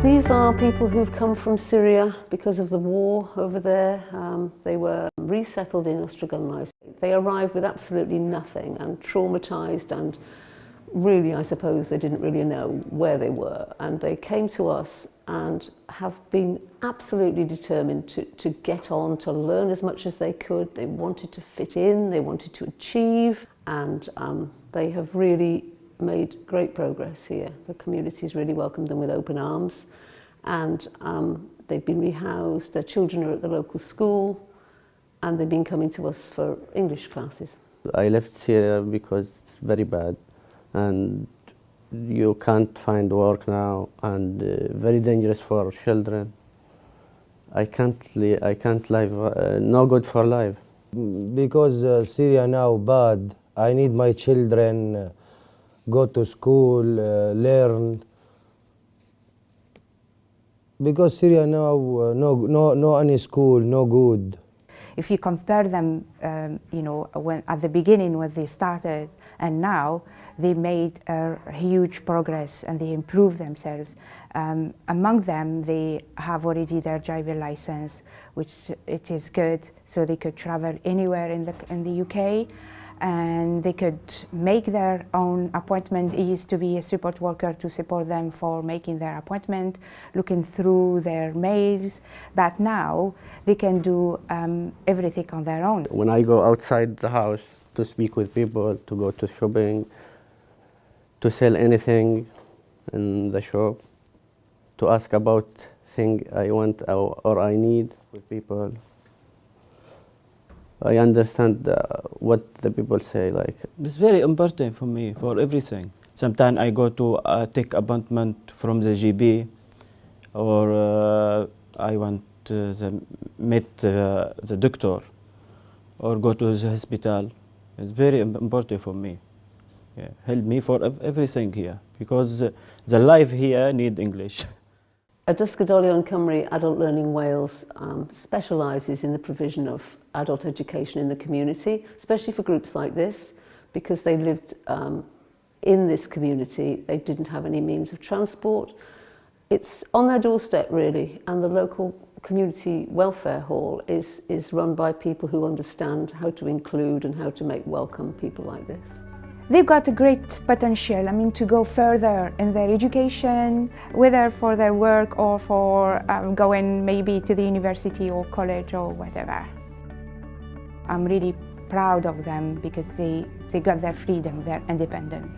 These are people who've come from Syria because of the war over there. They were resettled in Ystradgynlais. They arrived with absolutely nothing and traumatised, and really, I suppose, they didn't really know where they were. And they came to us and have been absolutely determined to get on, to learn as much as they could. They wanted to fit in, they wanted to achieve, and they have really made great progress here. The community's really welcomed them with open arms, and they've been rehoused. Their children are at the local school, and they've been coming to us for English classes. I left Syria because it's very bad, and you can't find work now, and very dangerous for children. I can't live, no good for life. Because Syria now bad, I need my children go to school, learn. Because Syria now, no any school, no good. If you compare them, when at the beginning when they started and now, they made a huge progress and they improved themselves. Among them, they have already their driving license, which it is good, so they could travel anywhere in the UK. And they could make their own appointment. It used to be a support worker to support them for making their appointment, looking through their mails, but now they can do everything on their own. When I go outside the house to speak with people, to go to shopping, to sell anything in the shop, to ask about things I want or I need with people, I understand what the people say. Like, it's very important for me, for everything. Sometimes I go to take appointment from the GB, or I want to meet the doctor, or go to the hospital. It's very important for me. Yeah, help me for everything here, because the life here need English. Addysg Oedolion Cymru Adult Learning Wales specialises in the provision of adult education in the community, especially for groups like this, because they lived in this community. They didn't have any means of transport. It's on their doorstep, really, and the local community welfare hall is run by people who understand how to include and how to make welcome people like this. They've got a great potential, to go further in their education, whether for their work or for going maybe to the university or college or whatever. I'm really proud of them because they got their freedom, they're independent.